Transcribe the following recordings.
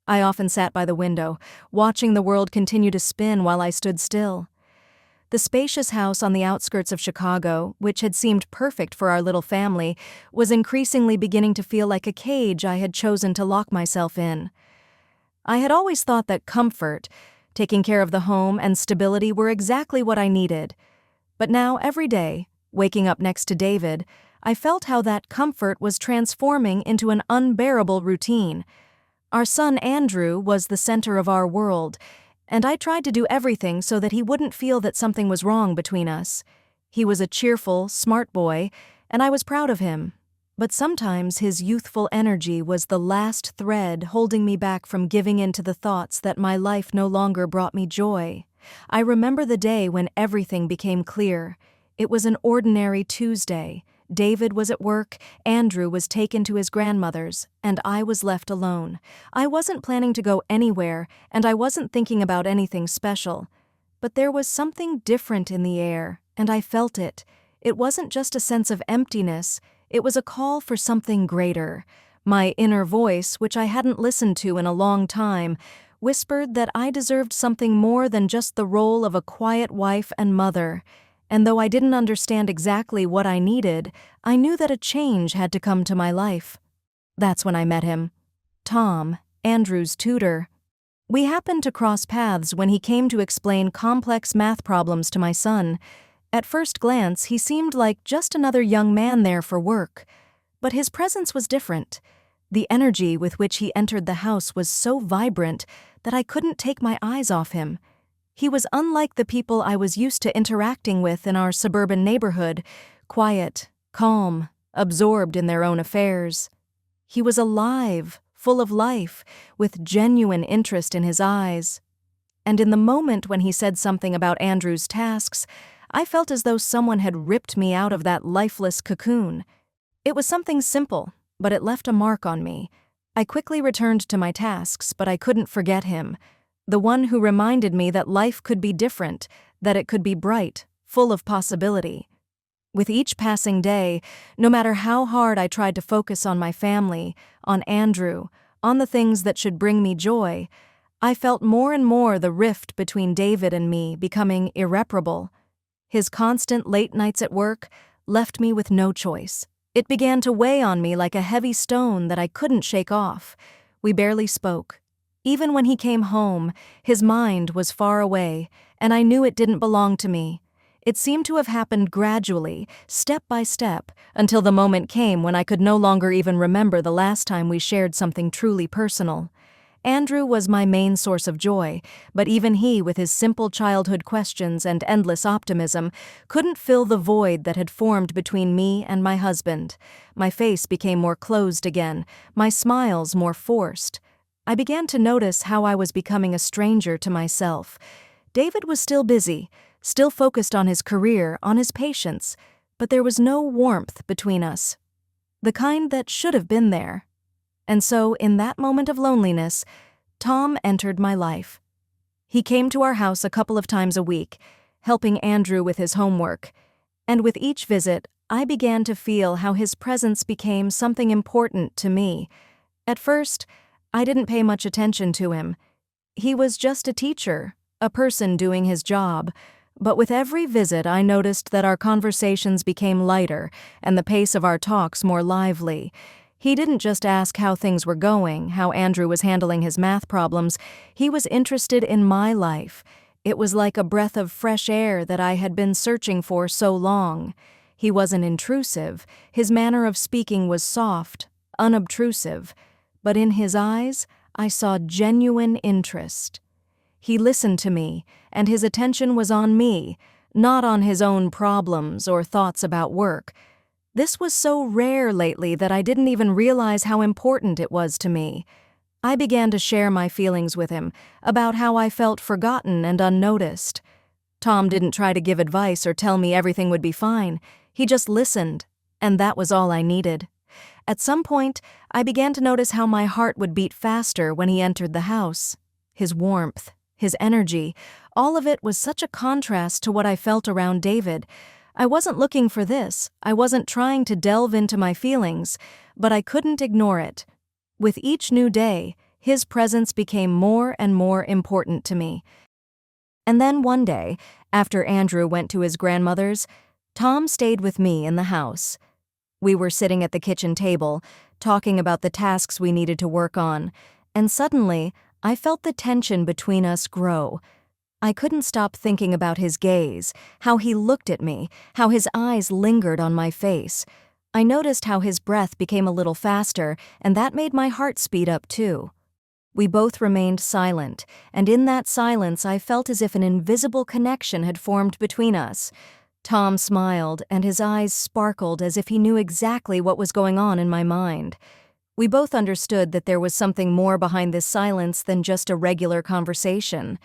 I often sat by the window, watching the world continue to spin while I stood still. The spacious house on the outskirts of Chicago, which had seemed perfect for our little family, was increasingly beginning to feel like a cage I had chosen to lock myself in. I had always thought that comfort, taking care of the home, and stability were exactly what I needed. But now, every day, waking up next to David, I felt how that comfort was transforming into an unbearable routine. Our son Andrew was the center of our world, and I tried to do everything so that he wouldn't feel that something was wrong between us. He was a cheerful, smart boy, and I was proud of him. But sometimes his youthful energy was the last thread holding me back from giving in to the thoughts that my life no longer brought me joy. I remember the day when everything became clear. It was an ordinary Tuesday. David was at work, Andrew was taken to his grandmother's, and I was left alone. I wasn't planning to go anywhere, and I wasn't thinking about anything special. But there was something different in the air, and I felt it. It wasn't just a sense of emptiness, it was a call for something greater. My inner voice, which I hadn't listened to in a long time, whispered that I deserved something more than just the role of a quiet wife and mother. And though I didn't understand exactly what I needed, I knew that a change had to come to my life. That's when I met him. Tom, Andrew's tutor. We happened to cross paths when he came to explain complex math problems to my son. At first glance, he seemed like just another young man there for work. But his presence was different. The energy with which he entered the house was so vibrant that I couldn't take my eyes off him. He was unlike the people I was used to interacting with in our suburban neighborhood, quiet, calm, absorbed in their own affairs. He was alive, full of life, with genuine interest in his eyes. And in the moment when he said something about Andrew's tasks, I felt as though someone had ripped me out of that lifeless cocoon. It was something simple, but it left a mark on me. I quickly returned to my tasks, but I couldn't forget him. The one who reminded me that life could be different, that it could be bright, full of possibility. With each passing day, no matter how hard I tried to focus on my family, on Andrew, on the things that should bring me joy, I felt more and more the rift between David and me becoming irreparable. His constant late nights at work left me with no choice. It began to weigh on me like a heavy stone that I couldn't shake off. We barely spoke. Even when he came home, his mind was far away, and I knew it didn't belong to me. It seemed to have happened gradually, step by step, until the moment came when I could no longer even remember the last time we shared something truly personal. Andrew was my main source of joy, but even he, with his simple childhood questions and endless optimism, couldn't fill the void that had formed between me and my husband. My face became more closed again, my smiles more forced. I began to notice how I was becoming a stranger to myself. David was still busy, still focused on his career, on his patients, but there was no warmth between us. The kind that should have been there. And so, in that moment of loneliness, Tom entered my life. He came to our house a couple of times a week, helping Andrew with his homework. And with each visit, I began to feel how his presence became something important to me. At first, I didn't pay much attention to him. He was just a teacher, a person doing his job. But with every visit, I noticed that our conversations became lighter and the pace of our talks more lively. He didn't just ask how things were going, how Andrew was handling his math problems. He was interested in my life. It was like a breath of fresh air that I had been searching for so long. He wasn't intrusive. His manner of speaking was soft, unobtrusive. But in his eyes, I saw genuine interest. He listened to me, and his attention was on me, not on his own problems or thoughts about work. This was so rare lately that I didn't even realize how important it was to me. I began to share my feelings with him about how I felt forgotten and unnoticed. Tom didn't try to give advice or tell me everything would be fine. He just listened, and that was all I needed. At some point, I began to notice how my heart would beat faster when he entered the house. His warmth, his energy, all of it was such a contrast to what I felt around David. I wasn't looking for this. I wasn't trying to delve into my feelings, but I couldn't ignore it. With each new day, his presence became more and more important to me. And then one day, after Andrew went to his grandmother's, Tom stayed with me in the house. We were sitting at the kitchen table, talking about the tasks we needed to work on, and suddenly, I felt the tension between us grow. I couldn't stop thinking about his gaze, how he looked at me, how his eyes lingered on my face. I noticed how his breath became a little faster, and that made my heart speed up too. We both remained silent, and in that silence I felt as if an invisible connection had formed between us. Tom smiled, and his eyes sparkled as if he knew exactly what was going on in my mind. We both understood that there was something more behind this silence than just a regular conversation.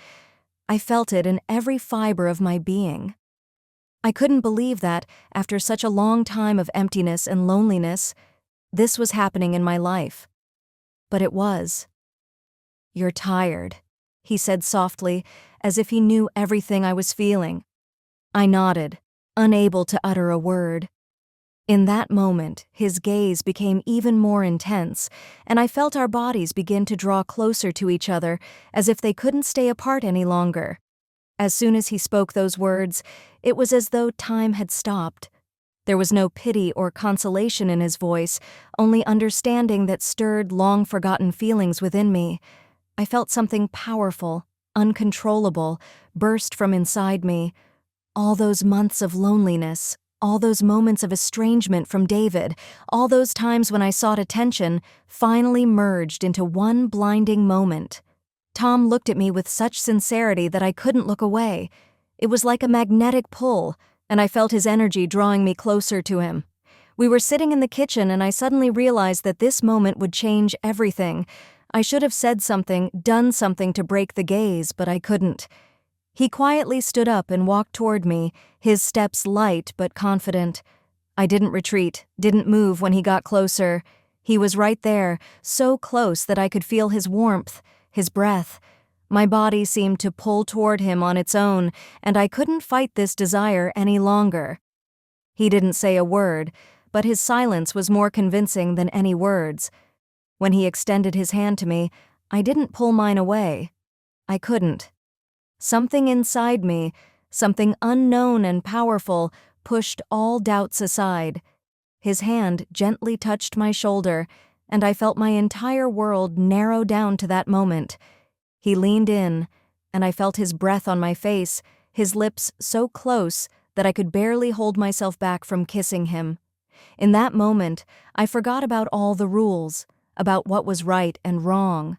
I felt it in every fiber of my being. I couldn't believe that, after such a long time of emptiness and loneliness, this was happening in my life. But it was. "You're tired," he said softly, as if he knew everything I was feeling. I nodded, unable to utter a word. In that moment, his gaze became even more intense, and I felt our bodies begin to draw closer to each other, as if they couldn't stay apart any longer. As soon as he spoke those words, it was as though time had stopped. There was no pity or consolation in his voice, only understanding that stirred long-forgotten feelings within me. I felt something powerful, uncontrollable, burst from inside me. All those months of loneliness, all those moments of estrangement from David, all those times when I sought attention, finally merged into one blinding moment. Tom looked at me with such sincerity that I couldn't look away. It was like a magnetic pull, and I felt his energy drawing me closer to him. We were sitting in the kitchen, and I suddenly realized that this moment would change everything. I should have said something, done something to break the gaze, but I couldn't. He quietly stood up and walked toward me, his steps light but confident. I didn't retreat, didn't move when he got closer. He was right there, so close that I could feel his warmth, his breath. My body seemed to pull toward him on its own, and I couldn't fight this desire any longer. He didn't say a word, but his silence was more convincing than any words. When he extended his hand to me, I didn't pull mine away. I couldn't. Something inside me, something unknown and powerful, pushed all doubts aside. His hand gently touched my shoulder, and I felt my entire world narrow down to that moment. He leaned in, and I felt his breath on my face, his lips so close that I could barely hold myself back from kissing him. In that moment, I forgot about all the rules, about what was right and wrong.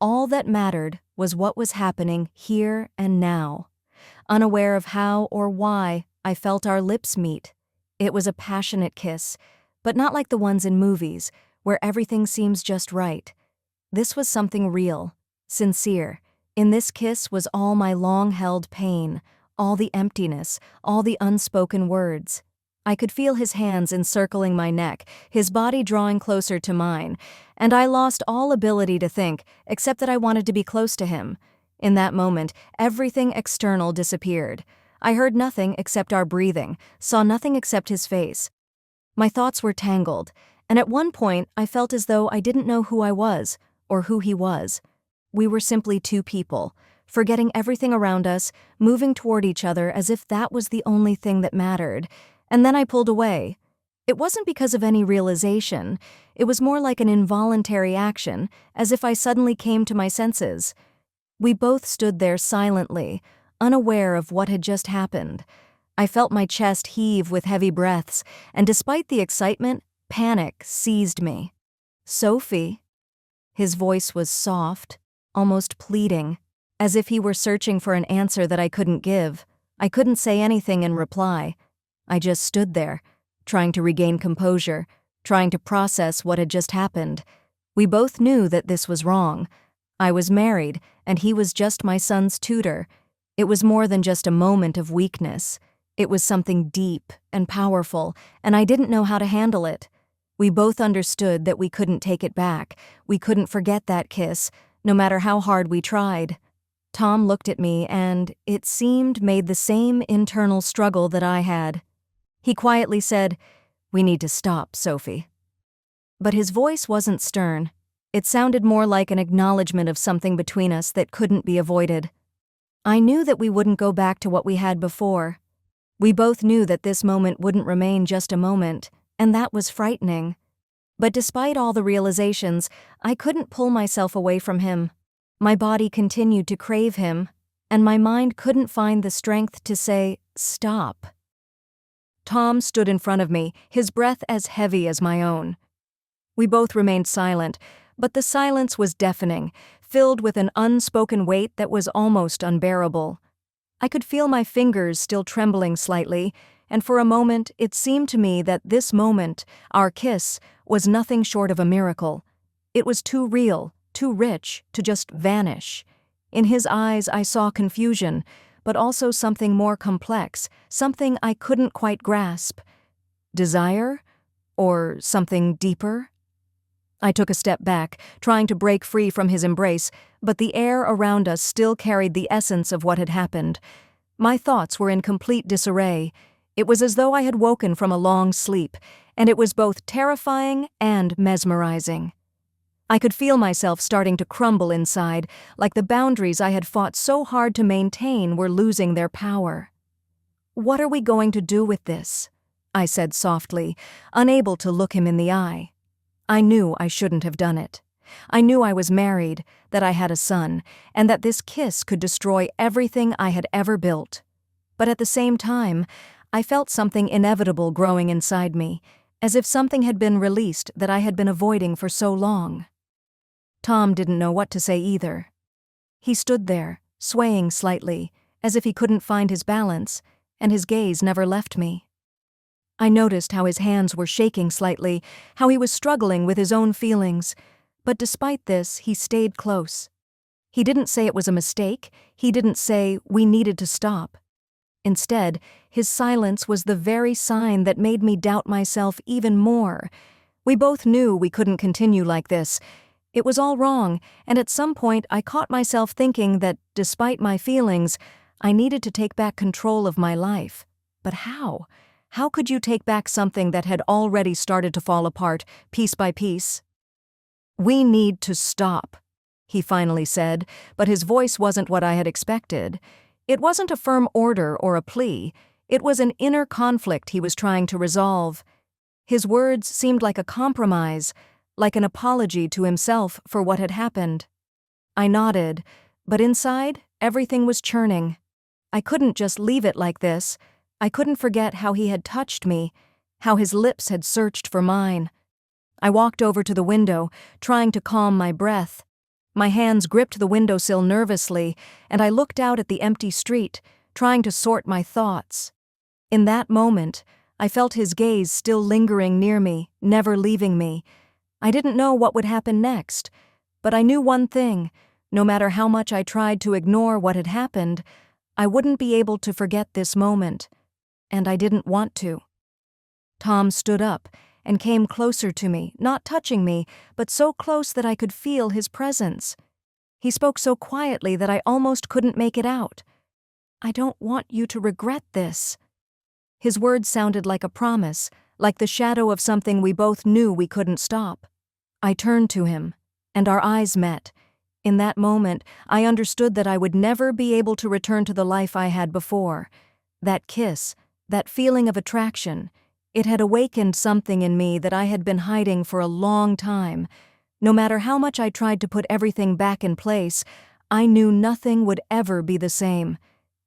All that mattered was what was happening here and now. Unaware of how or why, I felt our lips meet. It was a passionate kiss, but not like the ones in movies, where everything seems just right. This was something real, sincere. In this kiss was all my long-held pain, all the emptiness, all the unspoken words. I could feel his hands encircling my neck, his body drawing closer to mine, and I lost all ability to think, except that I wanted to be close to him. In that moment, everything external disappeared. I heard nothing except our breathing, saw nothing except his face. My thoughts were tangled, and at one point I felt as though I didn't know who I was, or who he was. We were simply two people, forgetting everything around us, moving toward each other as if that was the only thing that mattered. And then I pulled away. It wasn't because of any realization. It was more like an involuntary action, as if I suddenly came to my senses. We both stood there silently, unaware of what had just happened. I felt my chest heave with heavy breaths, and despite the excitement, panic seized me. "Sophie?" His voice was soft, almost pleading, as if he were searching for an answer that I couldn't give. I couldn't say anything in reply. I just stood there, trying to regain composure, trying to process what had just happened. We both knew that this was wrong. I was married, and he was just my son's tutor. It was more than just a moment of weakness. It was something deep and powerful, and I didn't know how to handle it. We both understood that we couldn't take it back. We couldn't forget that kiss, no matter how hard we tried. Tom looked at me and, it seemed, made the same internal struggle that I had. He quietly said, "We need to stop, Sophie." But his voice wasn't stern. It sounded more like an acknowledgement of something between us that couldn't be avoided. I knew that we wouldn't go back to what we had before. We both knew that this moment wouldn't remain just a moment, and that was frightening. But despite all the realizations, I couldn't pull myself away from him. My body continued to crave him, and my mind couldn't find the strength to say, "Stop." Tom stood in front of me, his breath as heavy as my own. We both remained silent, but the silence was deafening, filled with an unspoken weight that was almost unbearable. I could feel my fingers still trembling slightly, and for a moment it seemed to me that this moment, our kiss, was nothing short of a miracle. It was too real, too rich, to just vanish. In his eyes I saw confusion, but also something more complex, something I couldn't quite grasp. Desire? Or something deeper? I took a step back, trying to break free from his embrace, but the air around us still carried the essence of what had happened. My thoughts were in complete disarray. It was as though I had woken from a long sleep, and it was both terrifying and mesmerizing. I could feel myself starting to crumble inside, like the boundaries I had fought so hard to maintain were losing their power. "What are we going to do with this?" I said softly, unable to look him in the eye. I knew I shouldn't have done it. I knew I was married, that I had a son, and that this kiss could destroy everything I had ever built. But at the same time, I felt something inevitable growing inside me, as if something had been released that I had been avoiding for so long. Tom didn't know what to say either. He stood there, swaying slightly, as if he couldn't find his balance, and his gaze never left me. I noticed how his hands were shaking slightly, how he was struggling with his own feelings, but despite this, he stayed close. He didn't say it was a mistake, he didn't say we needed to stop. Instead, his silence was the very sign that made me doubt myself even more. We both knew we couldn't continue like this. It was all wrong, and at some point I caught myself thinking that, despite my feelings, I needed to take back control of my life. But how? How could you take back something that had already started to fall apart, piece by piece? "We need to stop," he finally said, but his voice wasn't what I had expected. It wasn't a firm order or a plea. It was an inner conflict he was trying to resolve. His words seemed like a compromise, like an apology to himself for what had happened. I nodded, but inside, everything was churning. I couldn't just leave it like this. I couldn't forget how he had touched me, how his lips had searched for mine. I walked over to the window, trying to calm my breath. My hands gripped the windowsill nervously, and I looked out at the empty street, trying to sort my thoughts. In that moment, I felt his gaze still lingering near me, never leaving me. I didn't know what would happen next, but I knew one thing: no matter how much I tried to ignore what had happened, I wouldn't be able to forget this moment. And I didn't want to. Tom stood up and came closer to me, not touching me, but so close that I could feel his presence. He spoke so quietly that I almost couldn't make it out. "I don't want you to regret this." His words sounded like a promise, like the shadow of something we both knew we couldn't stop. I turned to him, and our eyes met. In that moment, I understood that I would never be able to return to the life I had before. That kiss, that feeling of attraction, it had awakened something in me that I had been hiding for a long time. No matter how much I tried to put everything back in place, I knew nothing would ever be the same.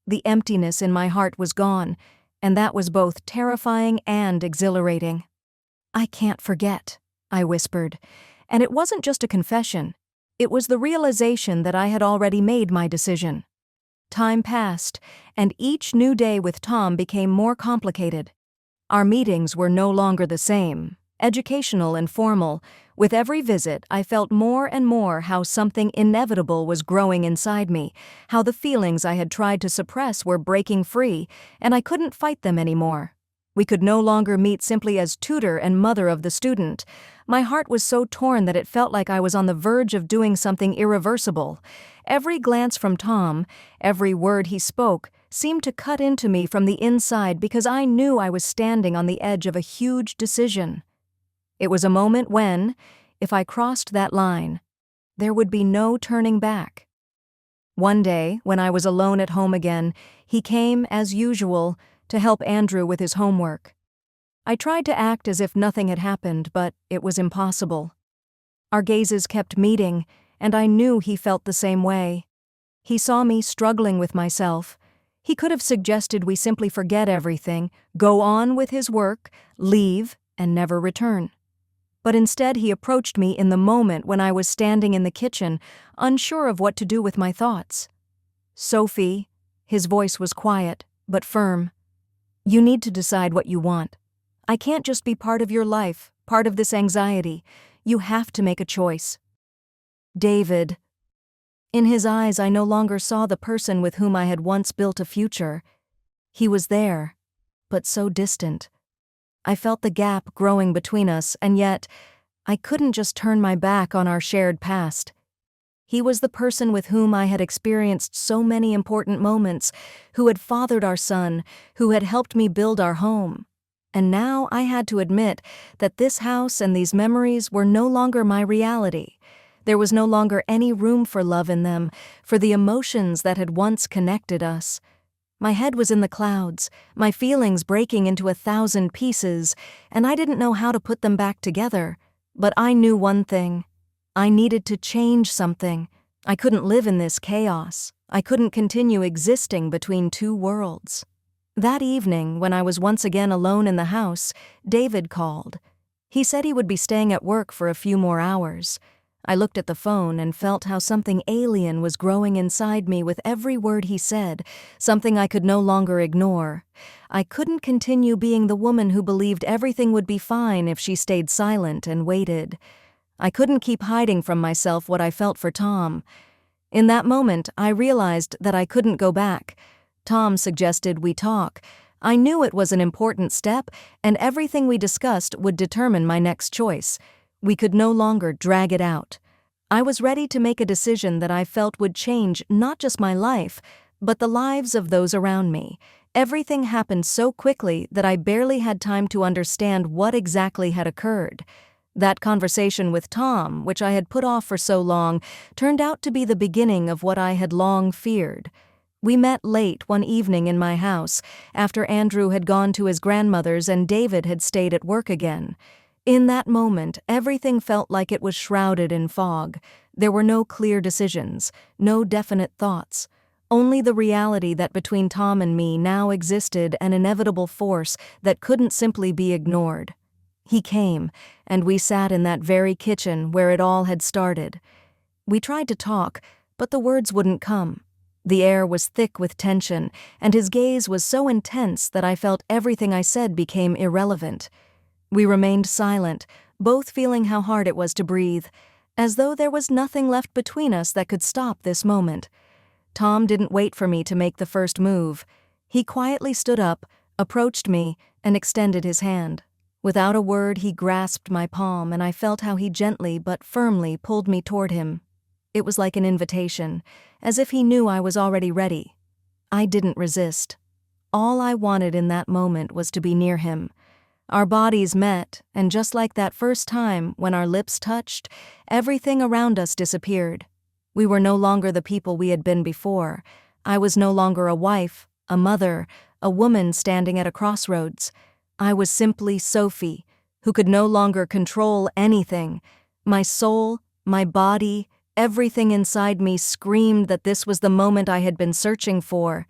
The emptiness in my heart was gone, and that was both terrifying and exhilarating. "I can't forget," I whispered, and it wasn't just a confession. It was the realization that I had already made my decision. Time passed, and each new day with Tom became more complicated. Our meetings were no longer the same, educational and formal. With every visit, I felt more and more how something inevitable was growing inside me, how the feelings I had tried to suppress were breaking free, and I couldn't fight them anymore. We could no longer meet simply as tutor and mother of the student. My heart was so torn that it felt like I was on the verge of doing something irreversible. Every glance from Tom, every word he spoke, seemed to cut into me from the inside because I knew I was standing on the edge of a huge decision. It was a moment when, if I crossed that line, there would be no turning back. One day, when I was alone at home again, he came, as usual, to help Andrew with his homework. I tried to act as if nothing had happened, but it was impossible. Our gazes kept meeting, and I knew he felt the same way. He saw me struggling with myself. He could have suggested we simply forget everything, go on with his work, leave, and never return. But instead he approached me in the moment when I was standing in the kitchen, unsure of what to do with my thoughts. "Sophie," his voice was quiet, but firm. "You need to decide what you want. I can't just be part of your life, part of this anxiety. You have to make a choice." "David." In his eyes I no longer saw the person with whom I had once built a future. He was there, but so distant. I felt the gap growing between us, and yet I couldn't just turn my back on our shared past. He was the person with whom I had experienced so many important moments, who had fathered our son, who had helped me build our home. And now I had to admit that this house and these memories were no longer my reality. There was no longer any room for love in them, for the emotions that had once connected us. My head was in the clouds, my feelings breaking into 1,000 pieces, and I didn't know how to put them back together. But I knew one thing. I needed to change something. I couldn't live in this chaos. I couldn't continue existing between two worlds. That evening, when I was once again alone in the house, David called. He said he would be staying at work for a few more hours. I looked at the phone and felt how something alien was growing inside me with every word he said, something I could no longer ignore. I couldn't continue being the woman who believed everything would be fine if she stayed silent and waited. I couldn't keep hiding from myself what I felt for Tom. In that moment, I realized that I couldn't go back. Tom suggested we talk. I knew it was an important step, and everything we discussed would determine my next choice. We could no longer drag it out. I was ready to make a decision that I felt would change not just my life, but the lives of those around me. Everything happened so quickly that I barely had time to understand what exactly had occurred. That conversation with Tom, which I had put off for so long, turned out to be the beginning of what I had long feared. We met late one evening in my house, after Andrew had gone to his grandmother's and David had stayed at work again. In that moment, everything felt like it was shrouded in fog. There were no clear decisions, no definite thoughts. Only the reality that between Tom and me now existed an inevitable force that couldn't simply be ignored. He came, and we sat in that very kitchen where it all had started. We tried to talk, but the words wouldn't come. The air was thick with tension, and his gaze was so intense that I felt everything I said became irrelevant. We remained silent, both feeling how hard it was to breathe, as though there was nothing left between us that could stop this moment. Tom didn't wait for me to make the first move. He quietly stood up, approached me, and extended his hand. Without a word, he grasped my palm, and I felt how he gently but firmly pulled me toward him. It was like an invitation, as if he knew I was already ready. I didn't resist. All I wanted in that moment was to be near him. Our bodies met, and just like that first time when our lips touched, everything around us disappeared. We were no longer the people we had been before. I was no longer a wife, a mother, a woman standing at a crossroads. I was simply Sophie, who could no longer control anything. My soul, my body, everything inside me screamed that this was the moment I had been searching for.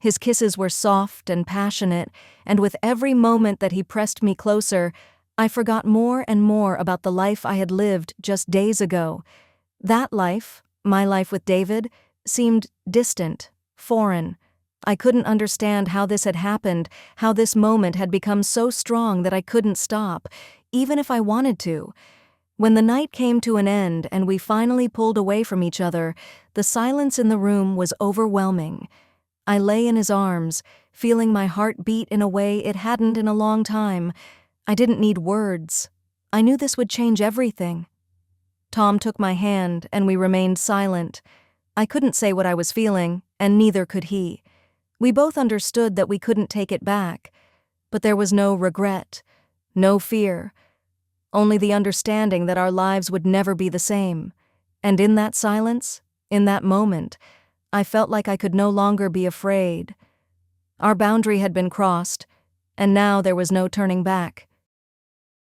His kisses were soft and passionate, and with every moment that he pressed me closer, I forgot more and more about the life I had lived just days ago. That life, my life with David, seemed distant, foreign. I couldn't understand how this had happened, how this moment had become so strong that I couldn't stop, even if I wanted to. When the night came to an end and we finally pulled away from each other, the silence in the room was overwhelming. I lay in his arms, feeling my heart beat in a way it hadn't in a long time. I didn't need words. I knew this would change everything. Tom took my hand, and we remained silent. I couldn't say what I was feeling, and neither could he. We both understood that we couldn't take it back. But there was no regret, no fear. only the understanding that our lives would never be the same. And in that silence, in that moment, I felt like I could no longer be afraid. Our boundary had been crossed, and now there was no turning back.